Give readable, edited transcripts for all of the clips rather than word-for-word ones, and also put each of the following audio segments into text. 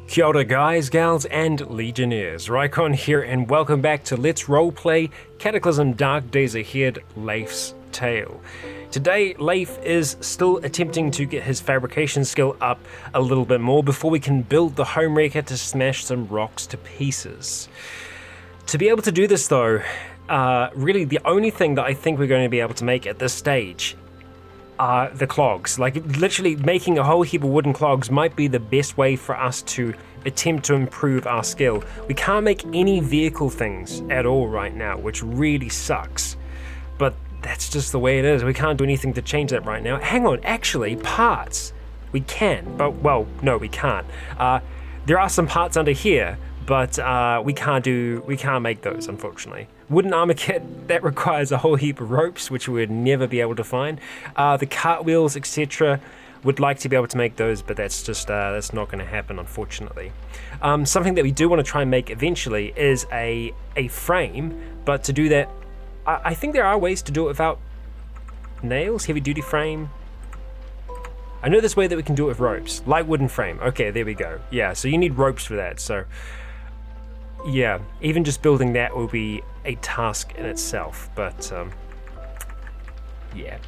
Kia ora guys, gals, and legionnaires. Rycon here, and welcome back to Let's Roleplay Cataclysm Dark Days Ahead, Leif's Tale. Today, Leif is still attempting to get his fabrication skill up a little bit more before we can build the homewrecker to smash some rocks to pieces. To be able to do this though, really the only thing that I think we're going to be able to make at this stage are the clogs. Like, literally making a whole heap of wooden clogs might be the best way for us to attempt to improve our skill. We can't make any vehicle things at all right now, which really sucks. But that's just the way it is. We can't do anything to change that right now. Hang on, actually, parts. We can, but, well, no, we can't. There are some parts under here, but we can't make those, unfortunately. Wooden armor kit, that requires a whole heap of ropes, which we would never be able to find. The cartwheels, etc., would like to be able to make those, but that's just that's not going to happen, unfortunately. Something that we do want to try and make eventually is a frame, but to do that, I think there are ways to do it without nails. Heavy duty frame. I know there's a way that we can do it with ropes. Light wooden frame. Okay, there we go. Yeah, so you need ropes for that, so yeah, even just building that will be a task in itself, but yeah.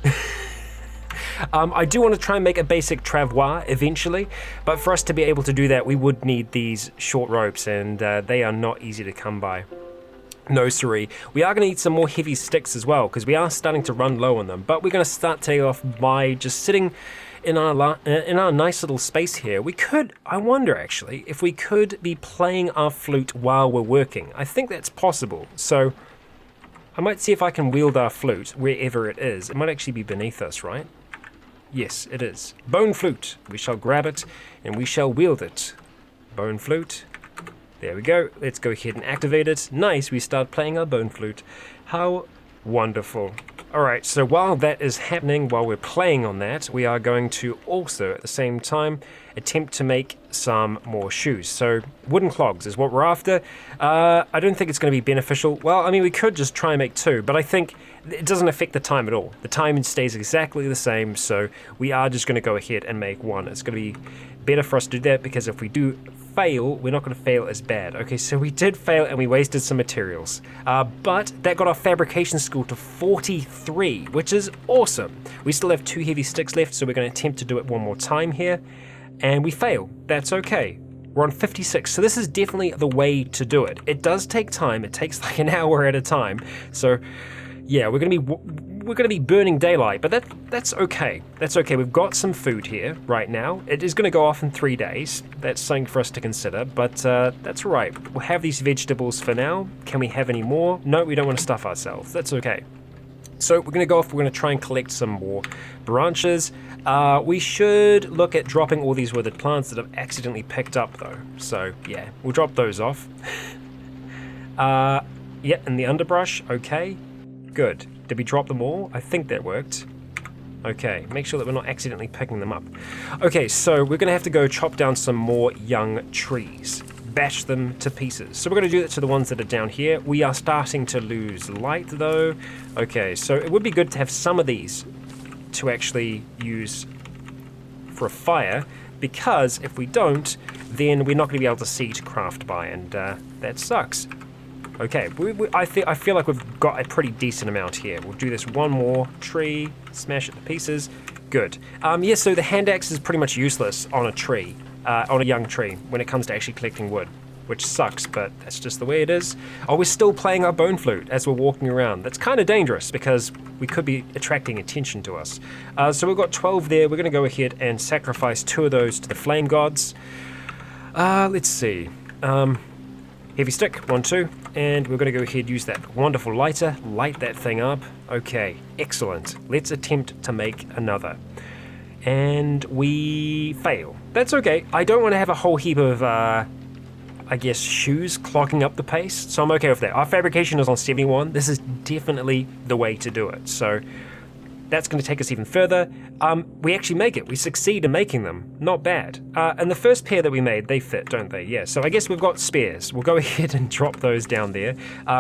I do want to try and make a basic travois eventually, but for us to be able to do that, we would need these short ropes, and they are not easy to come by. No siree. We are going to need some more heavy sticks as well, because we are starting to run low on them, but we're going to start today off by just sitting in our nice little space here. We could, I wonder actually, if we could be playing our flute while we're working. I think that's possible, so I might see if I can wield our flute wherever it is. It might actually be beneath us, right? Yes, it is. Bone flute. We shall grab it and we shall wield it. Bone flute. There we go. Let's go ahead and activate it. Nice, we start playing our bone flute. How wonderful. Alright, so while that is happening, while we're playing on that, we are going to also, at the same time, attempt to make some more shoes. So, wooden clogs is what we're after. I don't think it's going to be beneficial. Well, I mean, we could just try and make two, but I think it doesn't affect the time at all. The time stays exactly the same, so we are just going to go ahead and make one. It's going to be better for us to do that, because if we do fail, we're not going to fail as bad. Okay, so we did fail and we wasted some materials, but that got our fabrication skill to 43, which is awesome. We still have 2 heavy sticks left, so we're going to attempt to do it one more time here, and we fail. That's okay. We're on 56, so this is definitely the way to do it. It does take time. It takes like an hour at a time, so yeah, we're gonna be burning daylight, but that's okay. That's okay. We've got some food here right now. It is gonna go off in 3 days. That's something for us to consider, but that's all right. We'll have these vegetables for now. Can we have any more? No, we don't want to stuff ourselves. That's okay. So we're gonna go off. We're gonna try and collect some more branches. We should look at dropping all these withered plants that I've accidentally picked up, though. So yeah, we'll drop those off. Yeah, and the underbrush. Okay. Good. Did we drop them all? I think that worked. Okay, make sure that we're not accidentally picking them up. Okay, so we're going to have to go chop down some more young trees. Bash them to pieces. So we're going to do that to the ones that are down here. We are starting to lose light though. Okay, so it would be good to have some of these to actually use for a fire, because if we don't, then we're not going to be able to see to craft by, and that sucks. Okay, I feel like we've got a pretty decent amount here. We'll do this one more tree, smash it to pieces. Good. Yeah, so the hand axe is pretty much useless on a tree, on a young tree, when it comes to actually collecting wood, which sucks, but that's just the way it is. Oh, we're still playing our bone flute as we're walking around. That's kind of dangerous, because we could be attracting attention to us. So we've got 12 there. We're going to go ahead and sacrifice 2 of those to the flame gods. Let's see. Heavy stick, 1, 2, and we're going to go ahead and use that wonderful lighter, light that thing up. Okay, excellent. Let's attempt to make another. And we fail. That's okay. I don't want to have a whole heap of, I guess, shoes clogging up the pace, so I'm okay with that. Our fabrication is on 71. This is definitely the way to do it. So That's going to take us even further. We actually make it. We succeed in making them. Not bad. And the first pair that we made, they fit, don't they? Yeah, so I guess we've got spares. We'll go ahead and drop those down there.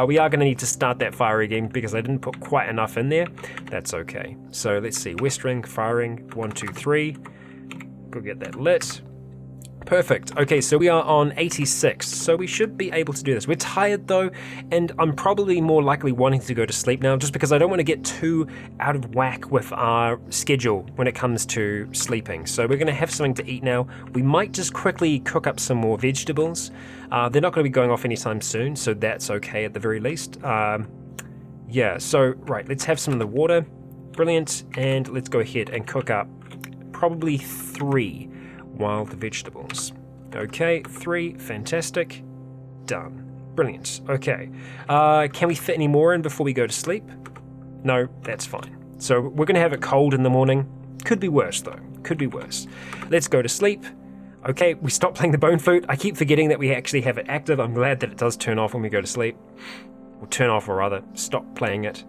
We are going to need to start that fire again because I didn't put quite enough in there. That's okay. So let's see. West ring, firing, 1, 2, 3. Go get that lit. Perfect. Okay, so we are on 86, so we should be able to do this. We're tired though, and I'm probably more likely wanting to go to sleep now just because I don't want to get too out of whack with our schedule when it comes to sleeping. So we're going to have something to eat now. We might just quickly cook up some more vegetables. They're not going to be going off anytime soon, so that's okay at the very least. Yeah, so right, let's have some of the water. Brilliant, and let's go ahead and cook up probably 3 wild vegetables. Okay, 3, fantastic. Done. Brilliant. Okay. Can we fit any more in before we go to sleep? No, that's fine. So we're going to have it cold in the morning. Could be worse though. Could be worse. Let's go to sleep. Okay, we stopped playing the bone flute. I keep forgetting that we actually have it active. I'm glad that it does turn off when we go to sleep. Or turn off, or rather, stop playing it.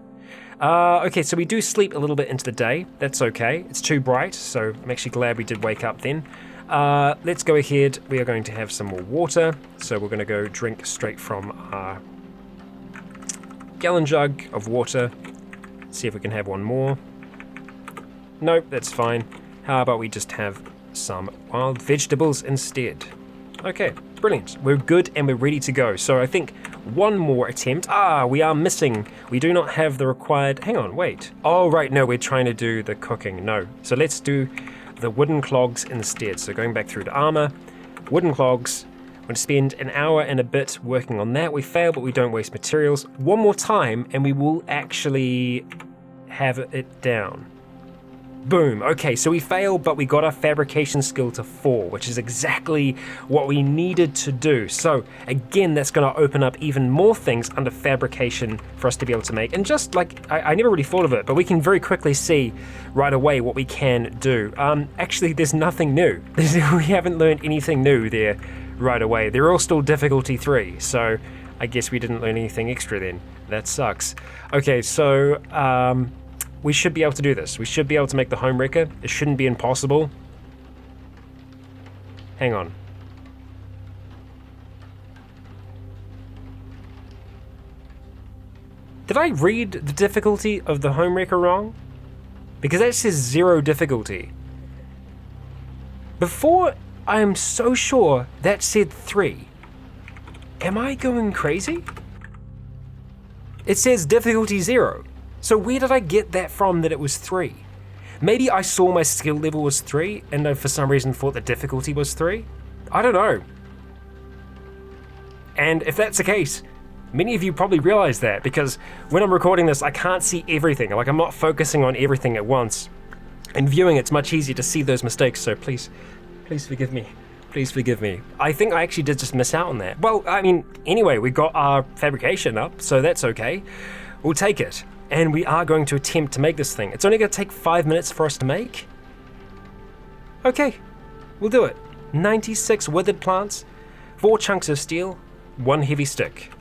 Okay, so we do sleep a little bit into the day. That's okay. It's too bright, so I'm actually glad we did wake up then. Let's go ahead. We are going to have some more water. So we're going to go drink straight from our gallon jug of water. See if we can have one more. Nope, that's fine. How about we just have some wild vegetables instead? Okay, brilliant. We're good and we're ready to go. So I think one more attempt. We are missing. We do not have the required... Hang on, wait. Oh, right, no, we're trying to do the cooking. No. So let's do the wooden clogs instead. So going back through to armor, wooden clogs. I'm going to spend an hour and a bit working on that. We fail, but we don't waste materials. One more time, and we will actually have it down. Boom. Okay, so we failed, but we got our fabrication skill to 4, which is exactly what we needed to do. So again, that's going to open up even more things under fabrication for us to be able to make. And just like, I never really thought of it, but we can very quickly see right away what we can do. Actually, there's nothing new. We haven't learned anything new there right away. They're all still difficulty 3, so I guess we didn't learn anything extra then. That sucks. Okay, so... we should be able to do this. We should be able to make the homewrecker. It shouldn't be impossible. Hang on. Did I read the difficulty of the homewrecker wrong? Because that says 0 difficulty. Before, I am so sure that said 3. Am I going crazy? It says difficulty 0. So where did I get that from that it was 3? Maybe I saw my skill level was 3 and I for some reason thought the difficulty was 3? I don't know. And if that's the case, many of you probably realize that because when I'm recording this, I can't see everything. Like I'm not focusing on everything at once. And viewing, it's much easier to see those mistakes, so please forgive me. Please forgive me. I think I actually did just miss out on that. Well, I mean, anyway, we got our fabrication up, so that's okay. We'll take it. And we are going to attempt to make this thing. It's only going to take 5 minutes for us to make. Okay, we'll do it. 96 withered plants, 4 chunks of steel, 1 heavy stick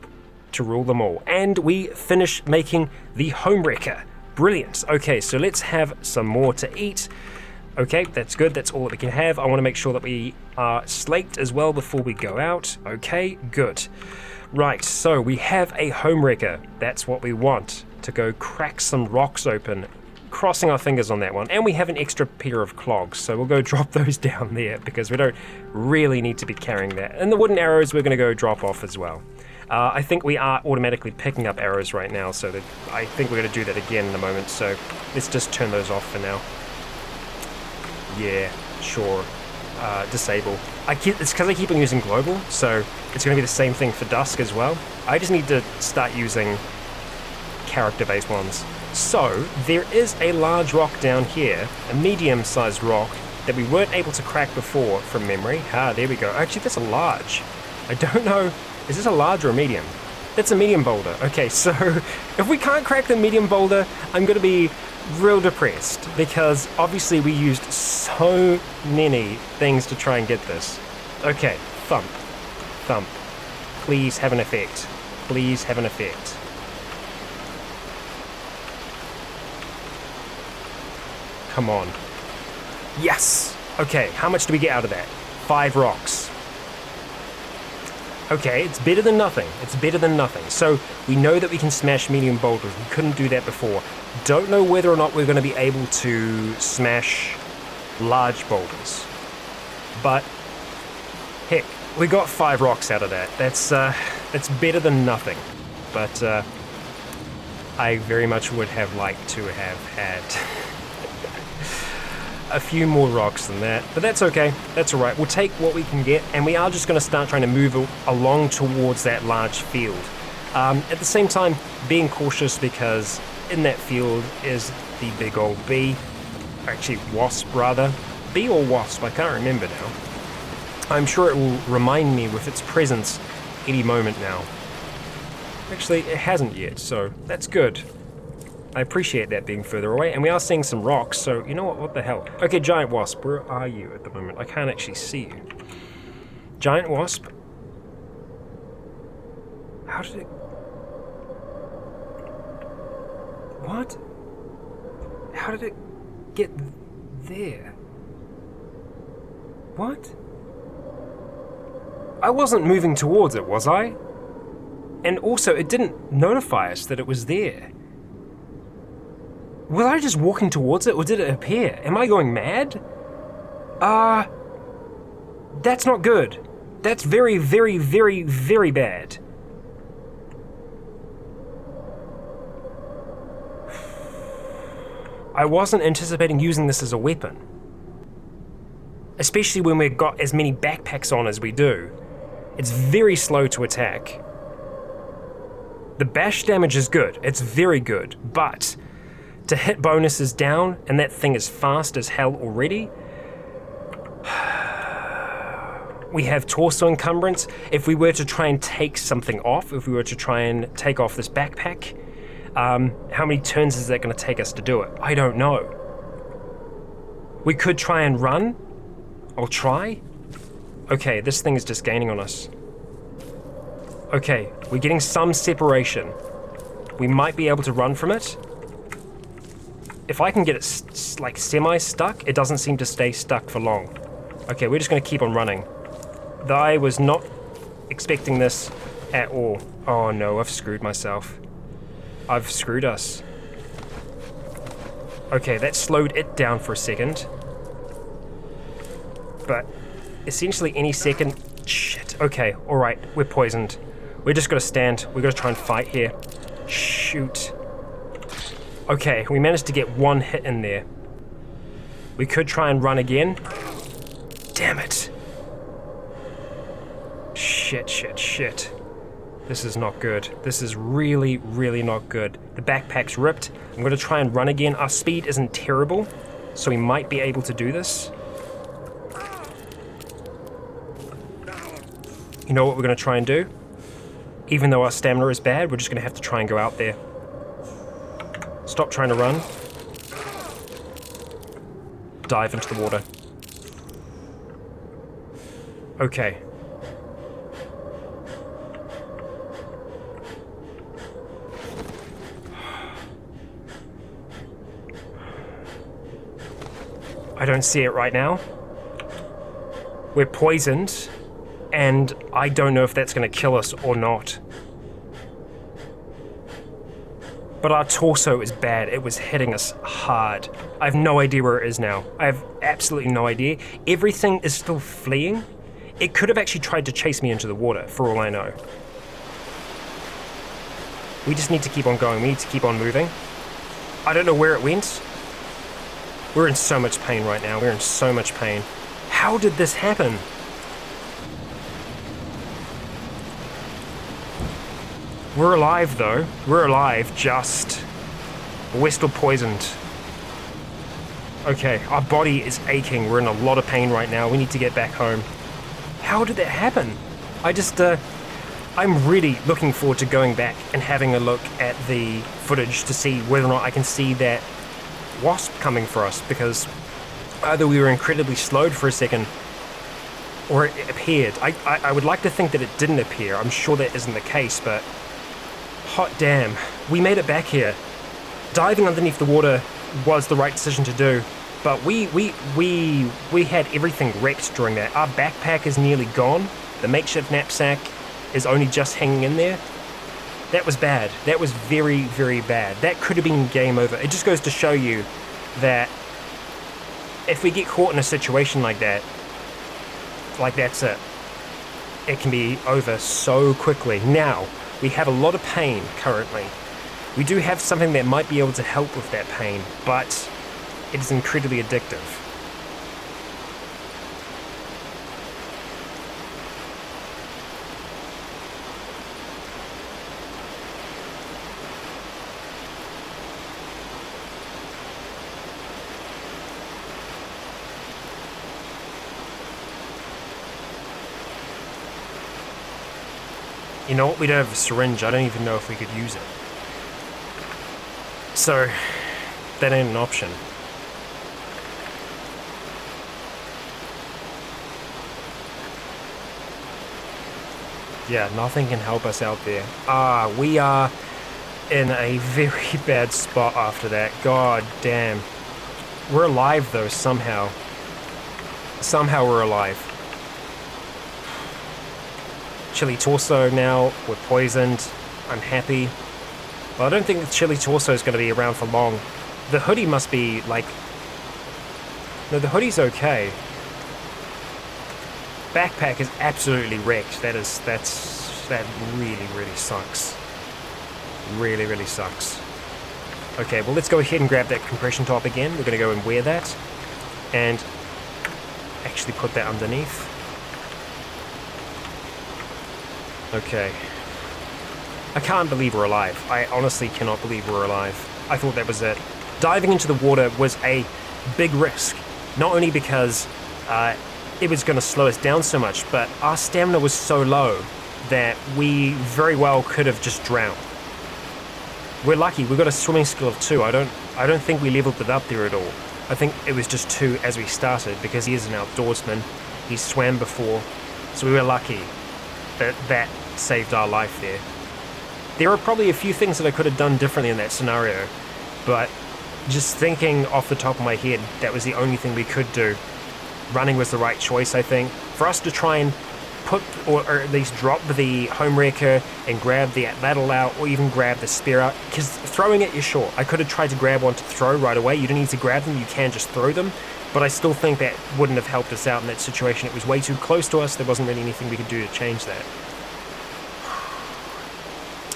to rule them all. And we finish making the homewrecker. Brilliant. Okay, so let's have some more to eat. Okay, that's good. That's all that we can have. I want to make sure that we are slaked as well before we go out. Okay, good. Right, so we have a homewrecker. That's what we want. To go crack some rocks open, crossing our fingers on that one. And we have an extra pair of clogs, so we'll go drop those down there because we don't really need to be carrying that. And the wooden arrows we're going to go drop off as well. I think we are automatically picking up arrows right now, so that I think we're going to do that again in a moment, so let's just turn those off for now. Yeah, sure. Disable. It's because I keep on using global, so it's going to be the same thing for dusk as well. I just need to start using character-based ones. So, there is a large rock down here, a medium-sized rock, that we weren't able to crack before from memory. There we go. Actually, that's a large. I don't know, is this a large or a medium? That's a medium boulder. Okay, so if we can't crack the medium boulder, I'm going to be real depressed, because obviously we used so many things to try and get this. Okay, thump. Thump. Please have an effect. Please have an effect. Come on. Yes! Okay, how much do we get out of that? 5 rocks. Okay, it's better than nothing. It's better than nothing. So we know that we can smash medium boulders. We couldn't do that before. Don't know whether or not we're going to be able to smash large boulders. But heck, we got 5 rocks out of that. That's better than nothing. But I very much would have liked to have had a few more rocks than that, but that's okay. That's all right. We'll take what we can get, and we are just going to start trying to move along towards that large field. At the same time, being cautious, because in that field is the big old bee. Actually, wasp, rather. Bee or wasp, I can't remember now. I'm sure it will remind me with its presence any moment now. Actually, it hasn't yet, so that's good. I appreciate that being further away, and we are seeing some rocks, so you know what the hell. Okay, giant wasp, where are you at the moment? I can't actually see you. Giant wasp. How did it... What? How did it get there? What? I wasn't moving towards it, was I? And also, it didn't notify us that it was there. Was I just walking towards it, or did it appear? Am I going mad? That's not good. That's very, very, very, very bad. I wasn't anticipating using this as a weapon. Especially when we've got as many backpacks on as we do. It's very slow to attack. The bash damage is good, it's very good, but to hit bonuses down, and that thing is fast as hell already. We have torso encumbrance. If we were to try and take something off, if we were to try and take off this backpack, how many turns is that going to take us to do it? I don't know. We could try and run. I'll try. Okay, this thing is just gaining on us. Okay, we're getting some separation. We might be able to run from it. If I can get it like semi-stuck, it doesn't seem to stay stuck for long. Okay, we're just going to keep on running. I was not expecting this at all. Oh no, I've screwed myself. I've screwed us. Okay, that slowed it down for a second. But essentially any second... Shit, okay, alright, we're poisoned. We're just gotta stand. We're gonna try and fight here. Shoot. Okay, we managed to get one hit in there. We could try and run again. Damn it. Shit, shit, shit. This is not good. This is really, really not good. The backpack's ripped. I'm gonna try and run again. Our speed isn't terrible, so we might be able to do this. You know what we're gonna try and do? Even though our stamina is bad, we're just gonna have to try and go out there. Stop trying to run. Dive into the water. Okay. I don't see it right now. We're poisoned, and I don't know if that's going to kill us or not. But our torso is bad. It was hitting us hard. I have no idea where it is now. I have absolutely no idea. Everything is still fleeing. It could have actually tried to chase me into the water, for all I know. We just need to keep on going. We need to keep on moving. I don't know where it went. We're in so much pain right now. We're in so much pain. How did this happen? We're alive though. We're alive, just. We're still poisoned. Okay, our body is aching. We're in a lot of pain right now. We need to get back home. How did that happen? I'm really looking forward to going back and having a look at the footage to see whether or not I can see that wasp coming for us, because either we were incredibly slowed for a second or it appeared. I would like to think that it didn't appear. I'm sure that isn't the case, but hot damn, we made it back here. Diving underneath the water was the right decision to do. But we had everything wrecked during that. Our backpack is nearly gone. The makeshift knapsack is only just hanging in there. That was bad. That was very, very bad. That could have been game over. It just goes to show you that if we get caught in a situation like that, like that's it. It can be over so quickly. Now, we have a lot of pain currently. We do have something that might be able to help with that pain, but it is incredibly addictive. You know what? We don't have a syringe. I don't even know if we could use it. So, that ain't an option. Yeah, nothing can help us out there. We are in a very bad spot after that. God damn. We're alive though, somehow. Somehow we're alive. Chili torso now, we're poisoned, I'm happy. Well, I don't think the chili torso is going to be around for long. The hoodie must be like... No, the hoodie's okay. Backpack is absolutely wrecked. That really, really sucks. Really, really sucks. Okay, well let's go ahead and grab that compression top again. We're going to go and wear that. And actually put that underneath. Okay. I can't believe we're alive. I honestly cannot believe we're alive. I thought that was it. Diving into the water was a big risk. Not only because it was going to slow us down so much, but our stamina was so low that we very well could have just drowned. We're lucky. We got a swimming skill of 2. I don't think we leveled it up there at all. I think it was just 2 as we started because he is an outdoorsman. He's swam before, so we were lucky that saved our life there. There are probably a few things that I could have done differently in that scenario, but just thinking off the top of my head, that was the only thing we could do. Running was the right choice, I think. For us to try and put, or at least drop the home wrecker and grab the ladle out, or even grab the spear out, because throwing it, you're sure. I could have tried to grab one to throw right away. You don't need to grab them, you can just throw them. But I still think that wouldn't have helped us out in that situation. It was way too close to us. There wasn't really anything we could do to change that.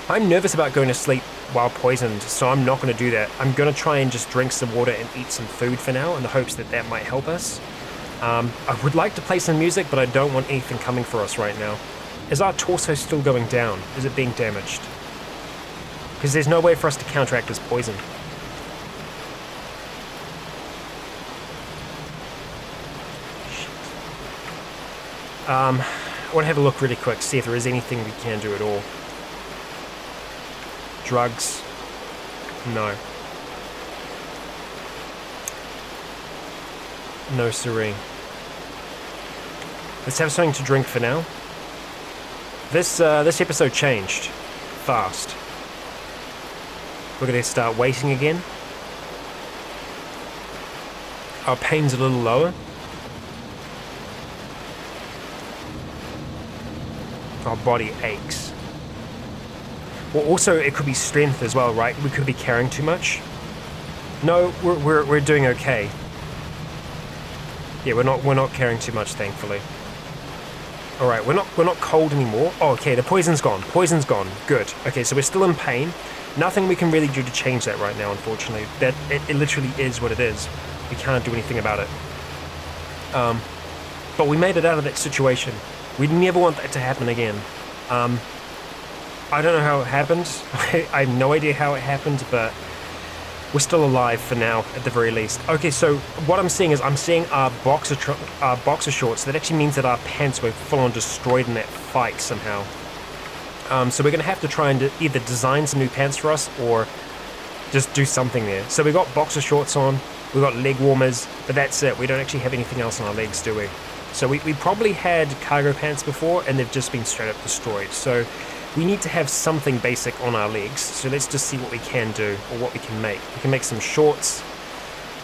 I'm nervous about going to sleep while poisoned, so I'm not going to do that. I'm going to try and just drink some water and eat some food for now in the hopes that that might help us. I would like to play some music, but I don't want anything coming for us right now. Is our torso still going down? Is it being damaged? Because there's no way for us to counteract this poison. I want to have a look really quick, see if there is anything we can do at all. Drugs? No. No siree. Let's have something to drink for now. This episode changed fast. We're going to start waiting again. Our pain's a little lower. Our body aches. Well, also it could be strength as well, right? We could be carrying too much. No, we're doing okay. Yeah, we're not carrying too much, thankfully. All right, we're not cold anymore. Oh, okay, the poison's gone. Poison's gone. Good. Okay, so we're still in pain. Nothing we can really do to change that right now, unfortunately. That it literally is what it is. We can't do anything about it. But we made it out of that situation. We never want that to happen again. I don't know how it happened. I have no idea how it happened, but we're still alive for now, at the very least. Okay, so what I'm seeing is I'm seeing our boxer shorts. That actually means that our pants were full-on destroyed in that fight somehow. So we're going to have to try and either design some new pants for us or just do something there. So we got boxer shorts on, we got leg warmers, but that's it. We don't actually have anything else on our legs, do we? So we probably had cargo pants before, and they've just been straight up destroyed. So we need to have something basic on our legs. So let's just see what we can do, or what we can make. We can make some shorts.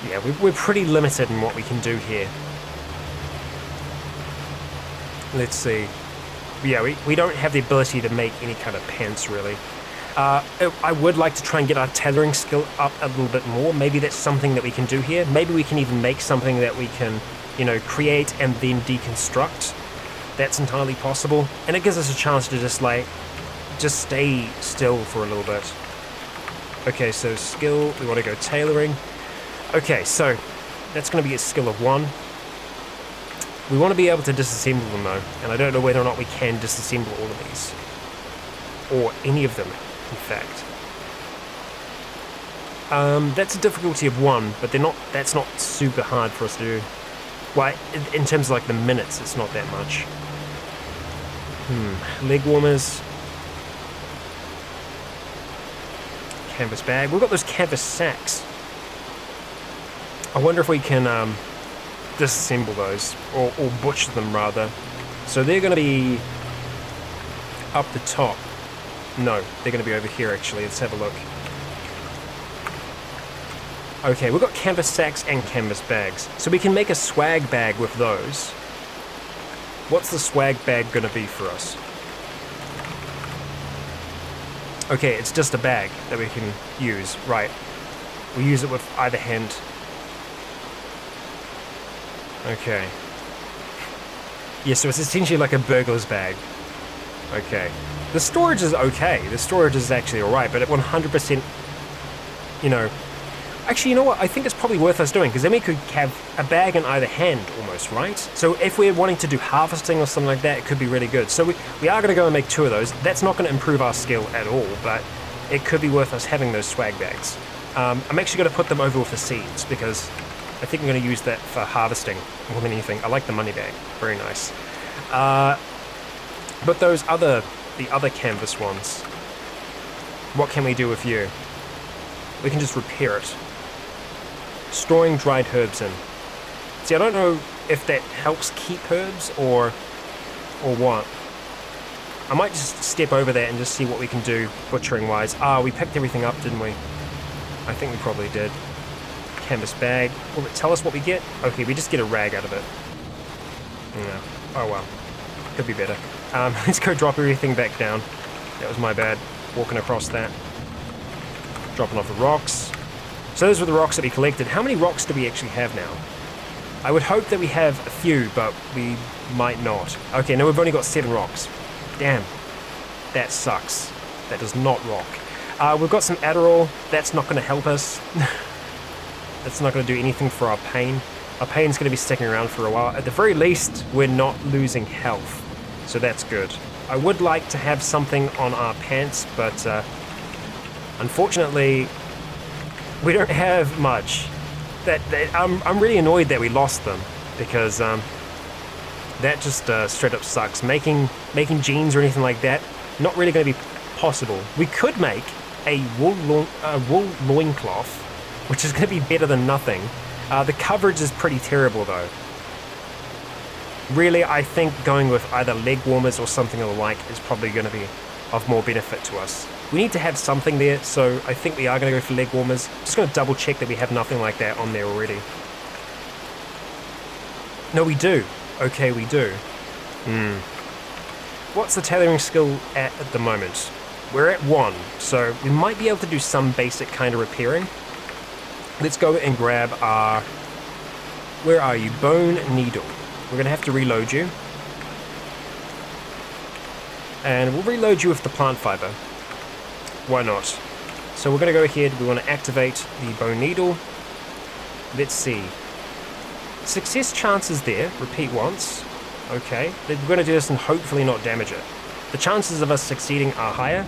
Yeah, we're pretty limited in what we can do here. Let's see. Yeah, we don't have the ability to make any kind of pants, really. I would like to try and get our tailoring skill up a little bit more. Maybe that's something that we can do here. Maybe we can even make something that we can, you know, create and then deconstruct. That's entirely possible. And it gives us a chance to just stay still for a little bit. Okay, so skill, we want to go tailoring. Okay, so that's going to be a skill of 1. We want to be able to disassemble them though, and I don't know whether or not we can disassemble all of these. Or any of them, in fact. That's a difficulty of 1, but that's not super hard for us to do. Well, in terms of like the minutes, it's not that much. Leg warmers. Canvas bag. We've got those canvas sacks. I wonder if we can disassemble those, or butcher them rather. So they're going to be up the top. No, they're going to be over here actually. Let's have a look. Okay, we've got canvas sacks and canvas bags. So we can make a swag bag with those. What's the swag bag going to be for us? Okay, it's just a bag that we can use. Right. We'll use it with either hand. Okay. Yeah, so it's essentially like a burglar's bag. Okay. The storage is okay. The storage is actually alright, but at 100%, you know... Actually, you know what? I think it's probably worth us doing, because then we could have a bag in either hand, almost, right? So if we're wanting to do harvesting or something like that, it could be really good. So we are going to go and make 2 of those. That's not going to improve our skill at all, but it could be worth us having those swag bags. I'm actually going to put them over with the seeds, because I think I'm going to use that for harvesting more than anything. I like the money bag. Very nice. But the other canvas ones, what can we do with you? We can just repair it. Storing dried herbs in. See, I don't know if that helps keep herbs or what. I might just step over that and just see what we can do butchering wise. We picked everything up, didn't we? I think we probably did. Canvas bag. Will it tell us what we get? Okay, we just get a rag out of it. Yeah. Oh well. Could be better. Let's go drop everything back down. That was my bad. Walking across that. Dropping off the rocks. So those were the rocks that we collected. How many rocks do we actually have now? I would hope that we have a few, but we might not. Okay, no, we've only got 7 rocks. Damn. That sucks. That does not rock. We've got some Adderall. That's not going to help us. That's not going to do anything for our pain. Our pain's going to be sticking around for a while. At the very least, we're not losing health. So that's good. I would like to have something on our pants, but unfortunately, we don't have much. I'm really annoyed that we lost them, because that just straight up sucks. Making jeans or anything like that, not really going to be possible. We could make a wool loincloth, which is going to be better than nothing. The coverage is pretty terrible though. Really, I think going with either leg warmers or something of the like is probably going to be of more benefit to us. We need to have something there, so I think we are going to go for leg warmers. Just going to double check that we have nothing like that on there already. No, we do. Okay, we do. What's the tailoring skill at the moment? We're at 1, so we might be able to do some basic kind of repairing. Let's go and grab our... Where are you? Bone needle. We're going to have to reload you. And we'll reload you with the plant fiber. Why not? So we're going to go ahead, we want to activate the bone needle. Let's see. Success chances there, repeat once. Okay, we're going to do this and hopefully not damage it. The chances of us succeeding are higher,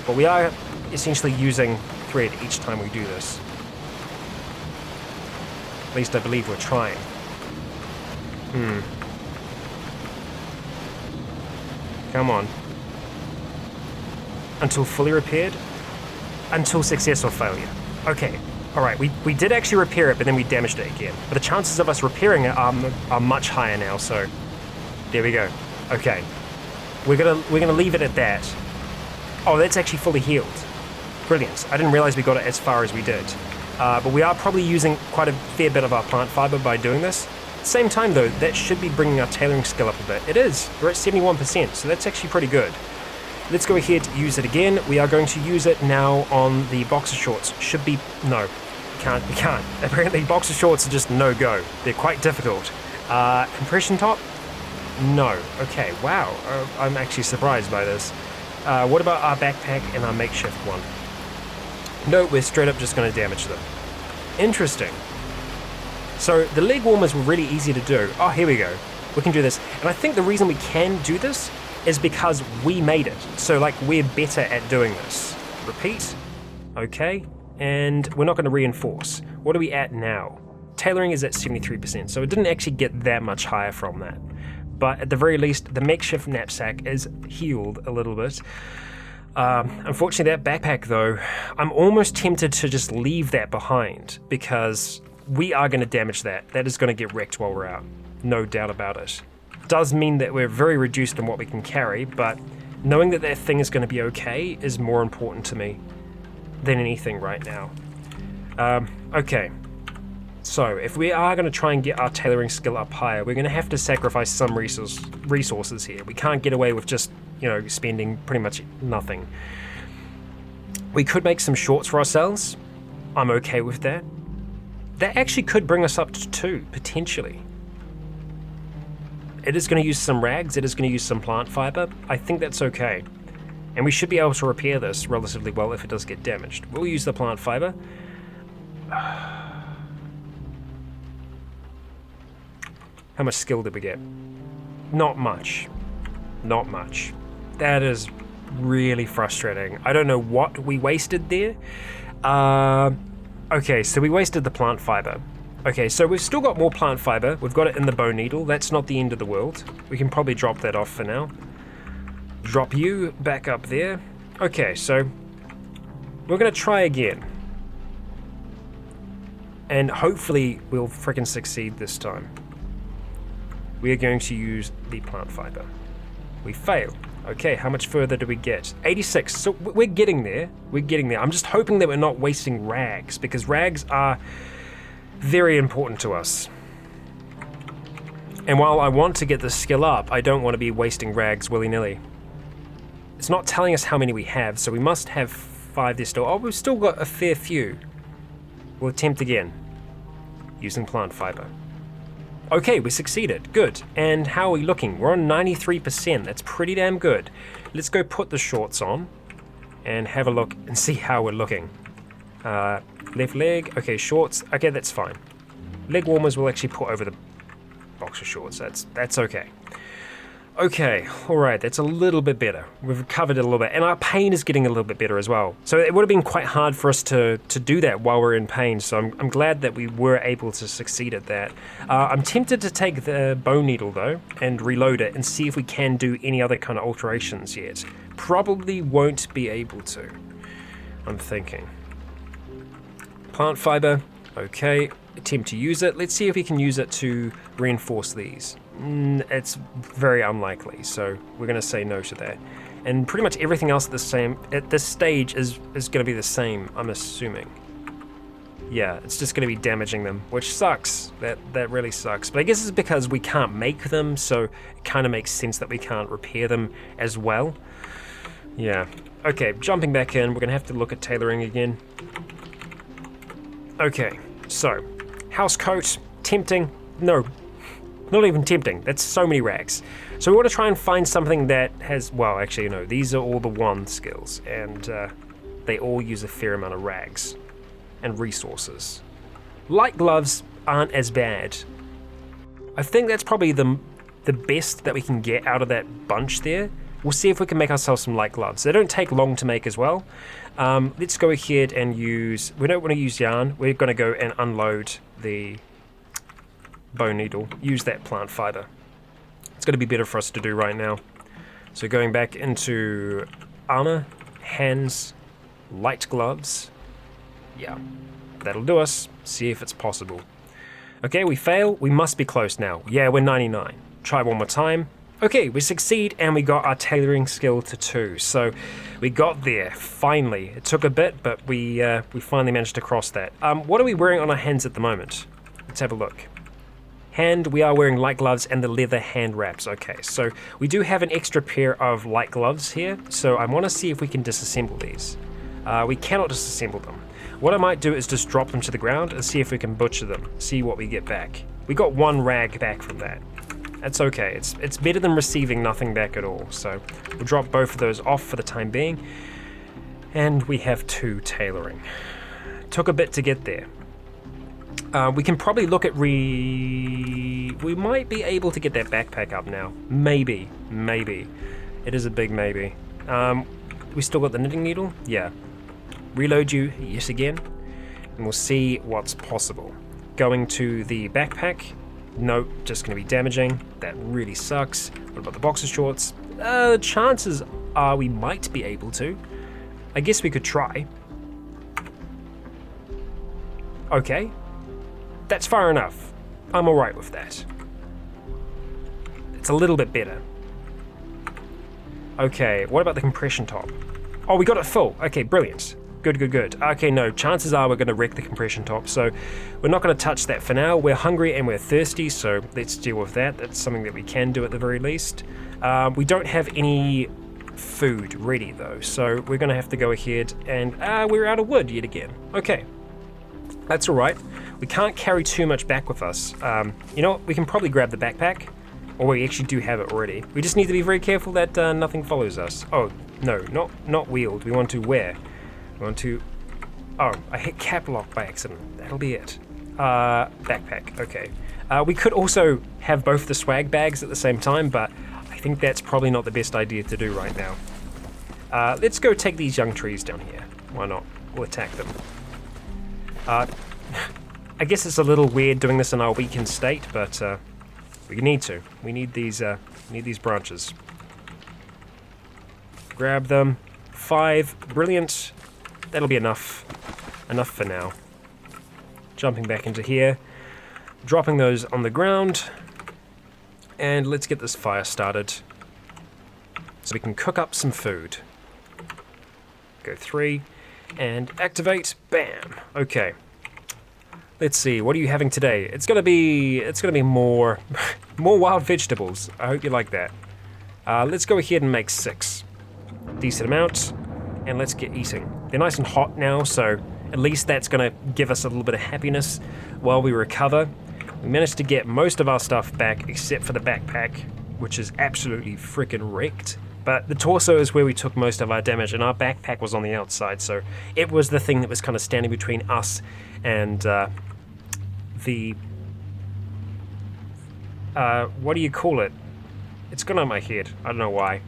but we are essentially using thread each time we do this. At least I believe we're trying. Come on. Until fully repaired? Until success or failure. Okay, alright, we did actually repair it, but then we damaged it again. But the chances of us repairing it are much higher now, so there we go. Okay. We're gonna leave it at that. Oh, that's actually fully healed. Brilliant. I didn't realize we got it as far as we did. But we are probably using quite a fair bit of our plant fiber by doing this. Same time though, that should be bringing our tailoring skill up a bit. It is. We're at 71%, so that's actually pretty good. Let's go ahead, use it again. We are going to use it now on the boxer shorts. Should be, no, we can't. Apparently boxer shorts are just no go. They're quite difficult. Compression top? No. Okay, wow. I'm actually surprised by this. What about our backpack and our makeshift one? No, we're straight up just going to damage them. Interesting. So the leg warmers were really easy to do. Oh, here we go. We can do this. And I think the reason we can do this is because we made it. So like we're better at doing this. Repeat. Okay. And we're not going to reinforce. What are we at now? Tailoring is at 73%. So it didn't actually get that much higher from that. But at the very least, the makeshift knapsack is healed a little bit. Unfortunately, that backpack though, I'm almost tempted to just leave that behind because we are going to damage that. That is going to get wrecked while we're out. No doubt about it. Does mean that we're very reduced in what we can carry, but knowing that that thing is going to be okay is more important to me than anything right now. Okay. So, if we are going to try and get our tailoring skill up higher, we're going to have to sacrifice some resources here. We can't get away with just, spending pretty much nothing. We could make some shorts for ourselves. I'm okay with that. That actually could bring us up to 2, potentially. It is going to use some rags, it is going to use some plant fiber. I think that's okay. And we should be able to repair this relatively well if it does get damaged. We'll use the plant fiber. How much skill did we get? Not much. Not much. That is really frustrating. I don't know what we wasted there. Okay, so we wasted the plant fiber. Okay, so we've still got more plant fiber. We've got it in the bone needle. That's not the end of the world. We can probably drop that off for now. Drop you back up there. Okay, so we're going to try again. And hopefully we'll freaking succeed this time. We are going to use the plant fiber. We fail. Okay, how much further do we get? 86. So we're getting there. We're getting there. I'm just hoping that we're not wasting rags, because rags are very important to us. And while I want to get this skill up, I don't want to be wasting rags willy-nilly. It's not telling us how many we have, so we must have 5 there still. Oh, we've still got a fair few. We'll attempt again, using plant fiber. Okay, we succeeded. Good. And how are we looking? We're on 93%. That's pretty damn good. Let's go put the shorts on and have a look and see how we're looking. Left leg. Okay, shorts. Okay, that's fine. Leg warmers will actually put over the boxer shorts. That's okay. Okay, alright, that's a little bit better. We've recovered it a little bit, and our pain is getting a little bit better as well. So it would have been quite hard for us to do that while we're in pain, so I'm glad that we were able to succeed at that. I'm tempted to take the bone needle, though, and reload it and see if we can do any other kind of alterations yet. Probably won't be able to, I'm thinking. Plant fiber, okay, attempt to use it. Let's see if we can use it to reinforce these. It's very unlikely, so we're going to say no to that. And pretty much everything else at this stage is going to be the same, I'm assuming. Yeah, it's just going to be damaging them, which sucks. That really sucks. But I guess it's because we can't make them, so it kind of makes sense that we can't repair them as well. Yeah. Okay, jumping back in, we're going to have to look at tailoring again. Okay, so house coat, tempting. No. Not even tempting, that's so many rags. So we want to try and find something that has, well, actually, no, these are all the wand skills, and they all use a fair amount of rags and resources. Light gloves aren't as bad. I think that's probably the best that we can get out of that bunch there. We'll see if we can make ourselves some light gloves. They don't take long to make as well. Let's go ahead and use, we don't want to use yarn, we're going to go and unload the bone needle, use that plant fiber. It's going to be better for us to do right now. So going back into armor, hands, light gloves. Yeah, that'll do us. See if it's possible. Okay, we fail. We must be close now. Yeah, we're 99. Try one more time. Okay, we succeed and we got our tailoring skill to 2. So we got there, finally. It took a bit, but we finally managed to cross that. What are we wearing on our hands at the moment? Let's have a look. Hand, we are wearing light gloves and the leather hand wraps. Okay, so we do have an extra pair of light gloves here, so I want to see if we can disassemble these. We cannot disassemble them. What I might do is just drop them to the ground and see if we can butcher them, see what we get back. We got 1 rag back from that. That's okay, it's better than receiving nothing back at all, so we'll drop both of those off for the time being. And we have 2 tailoring. Took a bit to get there. We can probably look at we might be able to get that backpack up now. Maybe. It is a big maybe. We still got the knitting needle? Yeah. Reload you yet again, and we'll see what's possible. Going to the backpack. Nope, just going to be damaging. That really sucks. What about the boxer shorts? Chances are we might be able to. I guess we could try. Okay. That's far enough. I'm alright with that. It's a little bit better. Okay, what about the compression top? Oh, we got it full. Okay, brilliant. Good. Okay, no, chances are we're going to wreck the compression top, so we're not going to touch that for now. We're hungry and we're thirsty, so let's deal with that. That's something that we can do at the very least. We don't have any food ready, though, so we're going to have to go ahead and... we're out of wood yet again. Okay, that's alright. We can't carry too much back with us. You know what? We can probably grab the backpack, or we actually do have it already. We just need to be very careful that nothing follows us. Oh, no, not wield. We want to wear. We want to... Oh, I hit cap lock by accident. That'll be it. Backpack. Okay. We could also have both the swag bags at the same time, but I think that's probably not the best idea to do right now. Let's go take these young trees down here. Why not? We'll attack them. I guess it's a little weird doing this in our weakened state, but we need to. We need these branches. Grab them. 5. Brilliant. That'll be enough. Enough for now. Jumping back into here. Dropping those on the ground. And let's get this fire started. So we can cook up some food. Go 3. And activate. Bam. Okay. Let's see. What are you having today? It's gonna be more wild vegetables. I hope you like that. Let's go ahead and make 6. Decent amount. And let's get eating. They're nice and hot now, so at least that's gonna give us a little bit of happiness while we recover. We managed to get most of our stuff back except for the backpack, which is absolutely freaking wrecked. But the torso is where we took most of our damage, and our backpack was on the outside, so it was the thing that was kind of standing between us and the... what do you call it? It's gone on my head. I don't know why.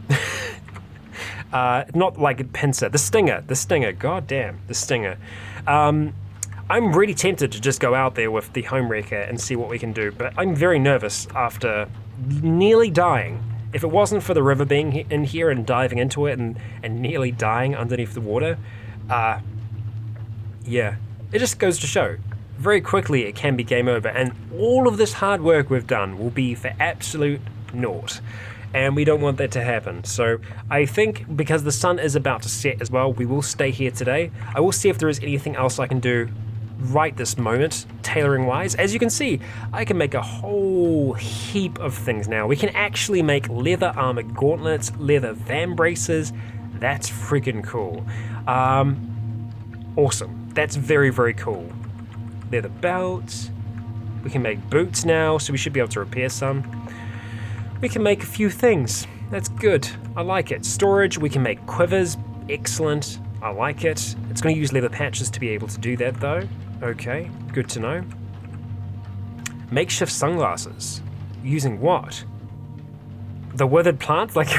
Not like a pincer. The stinger. God damn, the stinger. I'm really tempted to just go out there with the home wrecker and see what we can do, but I'm very nervous after nearly dying. If it wasn't for the river being in here and diving into it and nearly dying underneath the water, yeah, it just goes to show. Very quickly it can be game over, and all of this hard work we've done will be for absolute naught. And we don't want that to happen. So I think because the sun is about to set as well, we will stay here today. I will see if there is anything else I can do right this moment, tailoring wise. As you can see, I can make a whole heap of things now. We can actually make leather armored gauntlets, leather van braces. That's freaking cool. Awesome. That's very, very cool. Leather belts. We can make boots now, so we should be able to repair some. We can make a few things. That's good. I like it. Storage, we can make quivers. Excellent. I like it. It's going to use leather patches to be able to do that, though. Okay, good to know. Makeshift sunglasses. Using what? The withered plants? Like,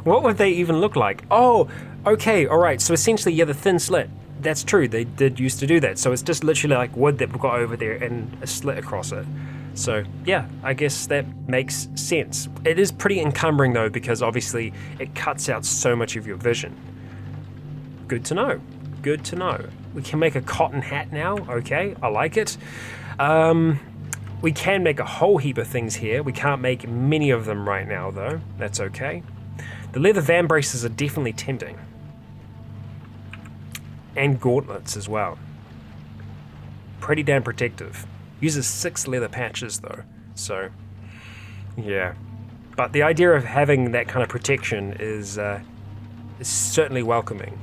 what would they even look like? Oh, okay, alright. So essentially, yeah, the thin slit. That's true. They did used to do that. So it's just literally like wood that we've got over there and a slit across it. So yeah, I guess that makes sense. It is pretty encumbering though, because obviously it cuts out so much of your vision. Good to know. Good to know. We can make a cotton hat now. Okay, I like it. We can make a whole heap of things here. We can't make many of them right now, though. That's okay. The leather van braces are definitely tempting. And gauntlets as well. Pretty damn protective. Uses 6 leather patches, though. So, yeah. But the idea of having that kind of protection is certainly welcoming.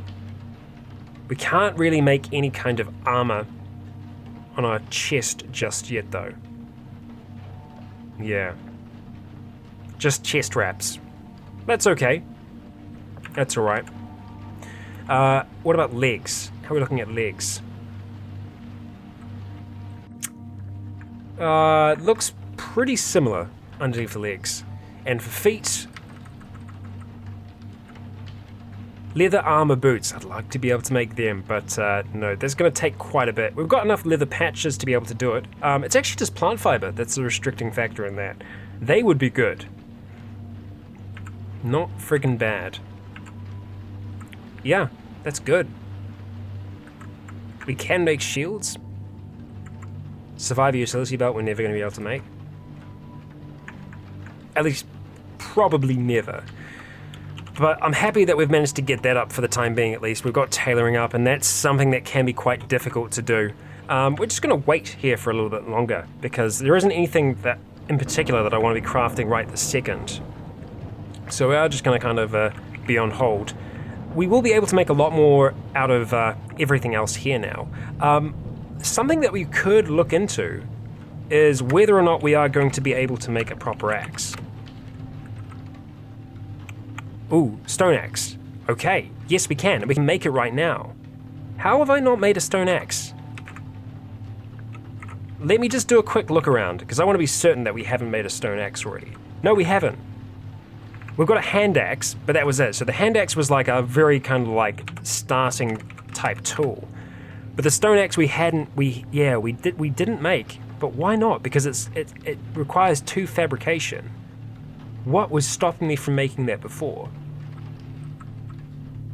We can't really make any kind of armor on our chest just yet, though. Yeah. Just chest wraps. That's okay. That's alright. What about legs? How are we looking at legs? Looks pretty similar underneath the legs. And for feet, leather armor boots. I'd like to be able to make them, but no, that's going to take quite a bit. We've got enough leather patches to be able to do it. It's actually just plant fiber that's the restricting factor in that. They would be good. Not friggin' bad. Yeah, that's good. We can make shields. Survivor utility belt we're never going to be able to make. At least, probably never. But I'm happy that we've managed to get that up for the time being, at least. We've got tailoring up, and that's something that can be quite difficult to do. We're just going to wait here for a little bit longer, because there isn't anything that, in particular, that I want to be crafting right this second. So we are just going to kind of be on hold. We will be able to make a lot more out of everything else here now. Something that we could look into is whether or not we are going to be able to make a proper axe. Ooh, stone axe. Okay, yes we can, and we can make it right now. How have I not made a stone axe? Let me just do a quick look around, because I want to be certain that we haven't made a stone axe already. No, we haven't. We've got a hand axe, but that was it. So the hand axe was like a very kind of like starting type tool. But the stone axe we didn't make. But why not? Because it requires 2 fabrication. What was stopping me from making that before?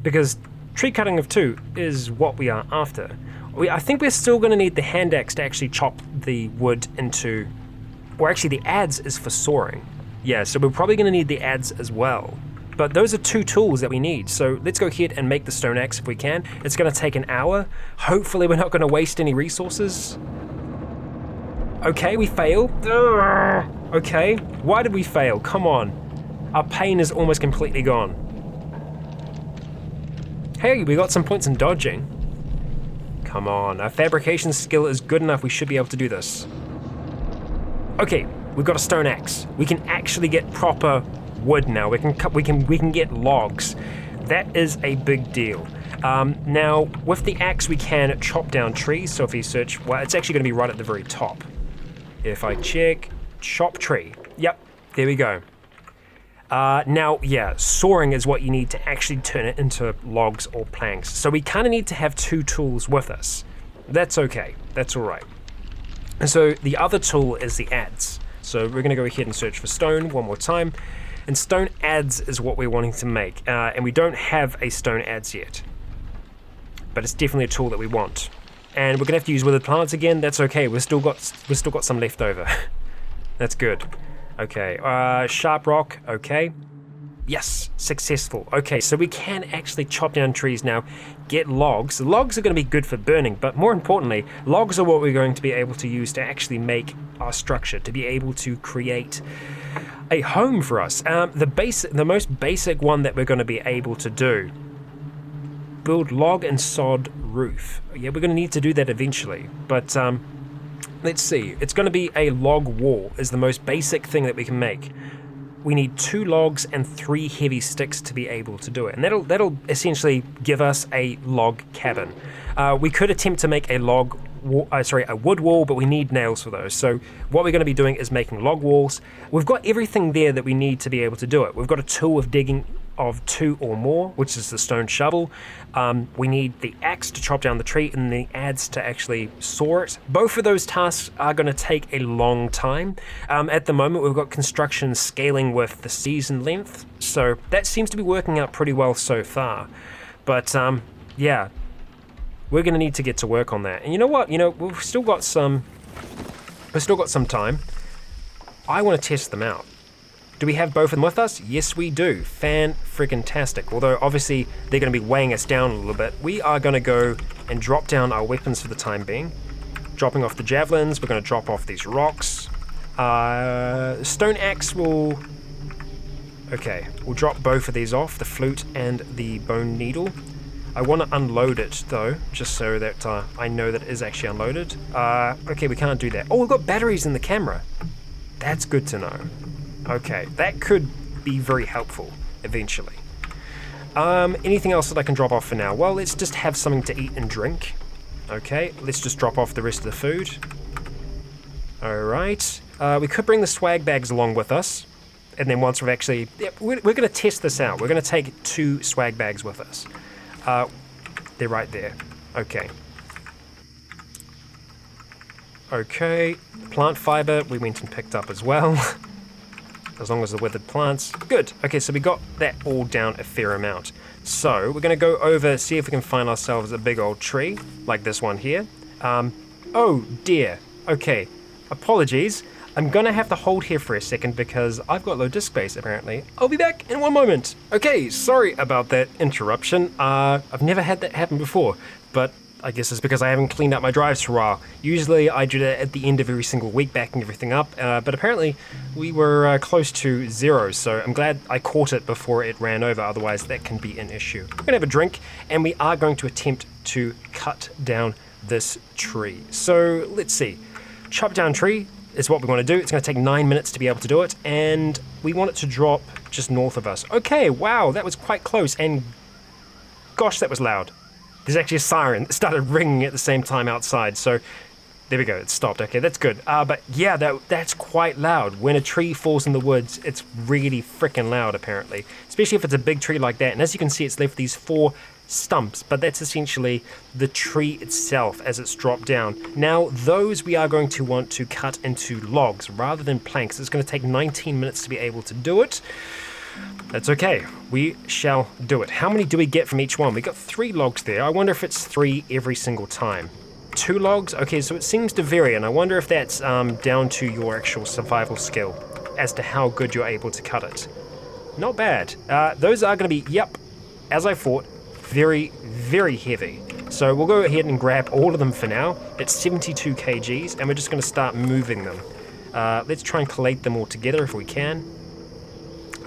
Because tree cutting of 2 is what we are after. I think we're still going to need the hand axe to actually chop the wood into... Or actually the adze is for sawing. Yeah, so we're probably going to need the adze as well. But those are 2 tools that we need, so let's go ahead and make the stone axe if we can. It's going to take an hour. Hopefully we're not going to waste any resources. Okay, we failed. Okay, why did we fail? Come on. Our pain is almost completely gone. Hey, we got some points in dodging. Come on, our fabrication skill is good enough. We should be able to do this. Okay, we've got a stone axe. We can actually get proper wood now. We can get logs. That is a big deal. Now, with the axe, we can chop down trees. So if you search, well, it's actually going to be right at the very top. If I check, chop tree. Yep, there we go. Now, yeah, sawing is what you need to actually turn it into logs or planks. So we kind of need to have 2 tools with us. That's okay. That's all right. And so the other tool is the adze. So we're going to go ahead and search for stone one more time. And stone adze is what we're wanting to make. And we don't have a stone adze yet. But it's definitely a tool that we want. And we're going to have to use withered plants again. That's okay. We've still got some left over. That's good. Okay. Sharp rock. Okay. Yes. Successful. Okay. So we can actually chop down trees now. Get logs. The logs are going to be good for burning. But more importantly, logs are what we're going to be able to use to actually make our structure. To be able to create a home for us. The most basic one that we're going to be able to do. Build log and sod roof. Yeah, we're going to need to do that eventually. But let's see. It's going to be a log wall is the most basic thing that we can make. We need 2 logs and 3 heavy sticks to be able to do it. And that'll essentially give us a log cabin. We could attempt to make a wood wall, but we need nails for those. So what we're going to be doing is making log walls. We've got everything there that we need to be able to do it. We've got a tool of digging of 2 or more, which is the stone shovel. We need the axe to chop down the tree and the adze to actually saw it. Both of those tasks are going to take a long time. At the moment, we've got construction scaling with the season length, so that seems to be working out pretty well so far. But yeah, we're going to need to get to work on that. And you know what? We've still got some We've still got some time. I want to test them out. Do we have both of them with us? Yes, we do. Fan-friggin-tastic. Although, obviously, they're going to be weighing us down a little bit. We are going to go and drop down our weapons for the time being. Dropping off the javelins. We're going to drop off these rocks. Stone axe will... Okay, we'll drop both of these off, the flute and the bone needle. I want to unload it, though, just so that I know that it is actually unloaded. Okay, we can't do that. Oh, we've got batteries in the camera. That's good to know. Okay, that could be very helpful eventually. Anything else that I can drop off for now? Well, let's just have something to eat and drink. Okay, let's just drop off the rest of the food. Alright, we could bring the swag bags along with us. And then once we've actually... Yeah, we're going to test this out. We're going to take 2 swag bags with us. They're right there. Okay. Okay, plant fiber we went and picked up as well. As long as the withered plants. Good. Okay, so we got that all down a fair amount. So we're going to go over, see if we can find ourselves a big old tree, like this one here. Oh dear. Okay, apologies. I'm going to have to hold here for a second because I've got low disk space apparently. I'll be back in 1 moment. Okay, sorry about that interruption. I've never had that happen before, but I guess it's because I haven't cleaned up my drives for a while. Usually I do that at the end of every single week, backing everything up, but apparently we were close to 0, so I'm glad I caught it before it ran over, otherwise that can be an issue. We're going to have a drink, and we are going to attempt to cut down this tree. So let's see. Chop down tree is what we want to do. It's going to take 9 minutes to be able to do it, and we want it to drop just north of us. Okay, wow, that was quite close, and gosh, that was loud. There's actually a siren that started ringing at the same time outside, so there we go, it stopped. Okay, that's good. But yeah, that's quite loud. When a tree falls in the woods, it's really freaking loud, apparently. Especially if it's a big tree like that. And as you can see, it's left these 4 stumps, but that's essentially the tree itself as it's dropped down. Now, those we are going to want to cut into logs rather than planks. It's going to take 19 minutes to be able to do it. That's okay, we shall do it. How many do we get from each one? We got 3 logs there. I wonder if it's 3 every single time. 2 logs? Okay, so it seems to vary, and I wonder if that's down to your actual survival skill as to how good you're able to cut it. Not bad. Those are going to be, yep, as I thought, very, very heavy. So we'll go ahead and grab all of them for now. It's 72 kgs, and we're just going to start moving them. Let's try and collate them all together if we can.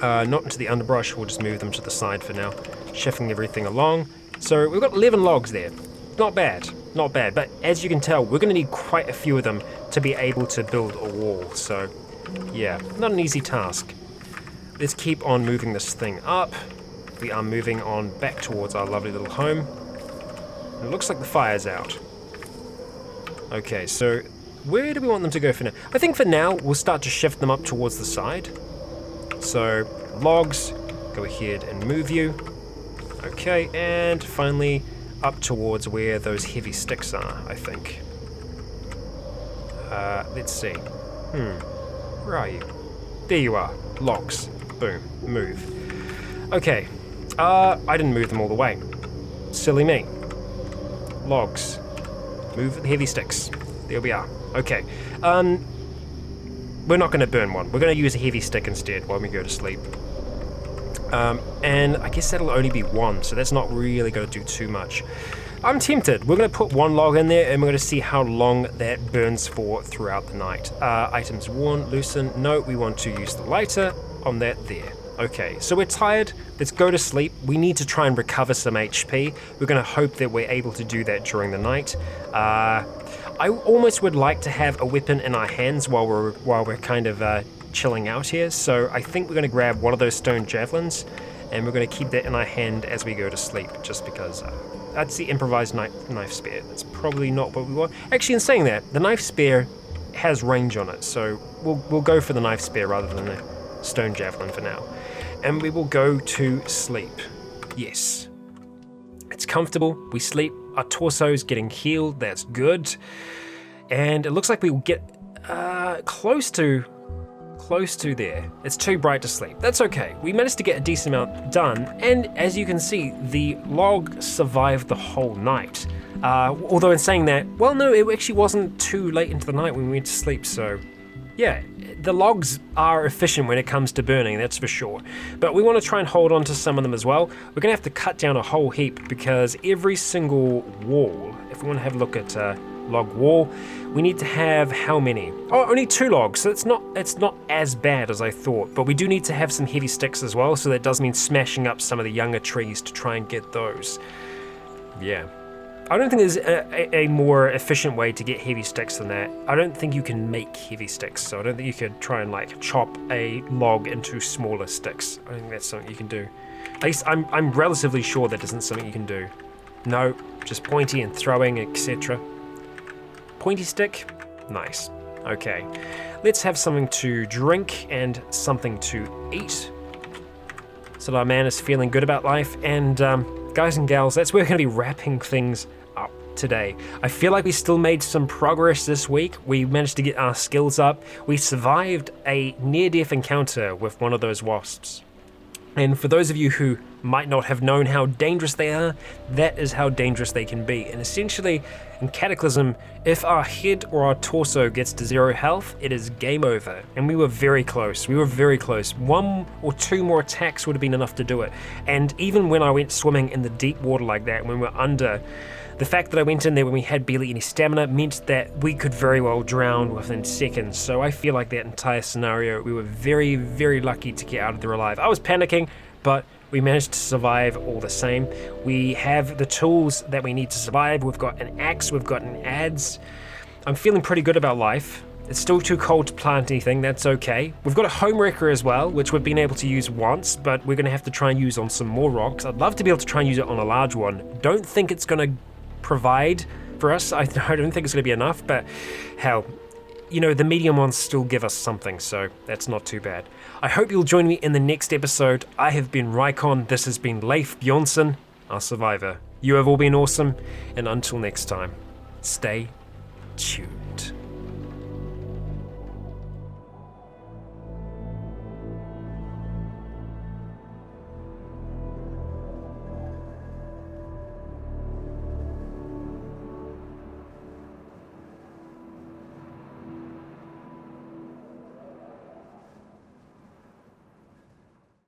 Not into the underbrush, we'll just move them to the side for now, shifting everything along. So we've got 11 logs there. Not bad, not bad, but as you can tell, we're going to need quite a few of them to be able to build a wall, so yeah, not an easy task. Let's keep on moving this thing up. We are moving on back towards our lovely little home. It looks like the fire's out. Okay, so where do we want them to go for now? I think for now, we'll start to shift them up towards the side. So, logs, go ahead and move you. Okay, and finally up towards where those heavy sticks are, I think. Let's see. Where are you? There you are. Logs. Boom. Move. Okay. I didn't move them all the way. Silly me. Logs. Move the heavy sticks. There we are. Okay. We're not going to burn one. We're going to use a heavy stick instead while we go to sleep. And I guess that'll only be 1, so that's not really going to do too much. I'm tempted. We're going to put 1 log in there, and we're going to see how long that burns for throughout the night. Items worn, loosen. No, we want to use the lighter on that there. Okay, so we're tired. Let's go to sleep. We need to try and recover some HP. We're going to hope that we're able to do that during the night. I almost would like to have a weapon in our hands while we're kind of chilling out here. So I think we're going to grab one of those stone javelins, and we're going to keep that in our hand as we go to sleep, just because that's the improvised knife spear. That's probably not what we want. Actually, in saying that, the knife spear has range on it, so we'll go for the knife spear rather than the stone javelin for now. And we will go to sleep. Yes. It's comfortable. We sleep. Our torso's getting healed. That's good. And it looks like we will get close to there. It's too bright to sleep. That's okay. We managed to get a decent amount done. And as you can see, the log survived the whole night. Although in saying that, well, no, it actually wasn't too late into the night when we went to sleep, so yeah, the logs are efficient when it comes to burning, that's for sure. But we want to try and hold on to some of them as well. We're going to have to cut down a whole heap because every single wall, if we want to have a look at log wall, we need to have how many? Oh, only 2 logs, so it's not as bad as I thought, but we do need to have some heavy sticks as well, so that does mean smashing up some of the younger trees to try and get those. Yeah. I don't think there's a more efficient way to get heavy sticks than that. I don't think you can make heavy sticks, so I don't think you could try and like chop a log into smaller sticks. I don't think that's something you can do. At least I'm relatively sure that isn't something you can do. No, just pointy and throwing, etc. Pointy stick? Nice. Okay. Let's have something to drink and something to eat, so that our man is feeling good about life. And guys and gals, that's where we're going to be wrapping things up today. I feel like we still made some progress this week. We managed to get our skills up. We survived a near-death encounter with one of those wasps. And for those of you who might not have known how dangerous they are, that is how dangerous they can be. And essentially, in Cataclysm, if our head or our torso gets to 0 health, it is game over. And we were very close. We were very close. 1 or 2 more attacks would have been enough to do it. And even when I went swimming in the deep water like that, when we're under, the fact that I went in there when we had barely any stamina meant that we could very well drown within seconds. So I feel like that entire scenario, we were very, very lucky to get out of there alive. I was panicking, but we managed to survive all the same. We have the tools that we need to survive. We've got an axe, we've got an adze. I'm feeling pretty good about life. It's still too cold to plant anything, that's okay. We've got a home wrecker as well, which we've been able to use once, but we're gonna have to try and use on some more rocks. I'd love to be able to try and use it on a large one. Don't think it's gonna provide for us. I don't think it's gonna be enough, but hell, you know, the medium ones still give us something, so that's not too bad. I hope you'll join me in the next episode. I have been Rycon, this has been Leif Bjornsson, our survivor. You have all been awesome, and until next time, stay tuned.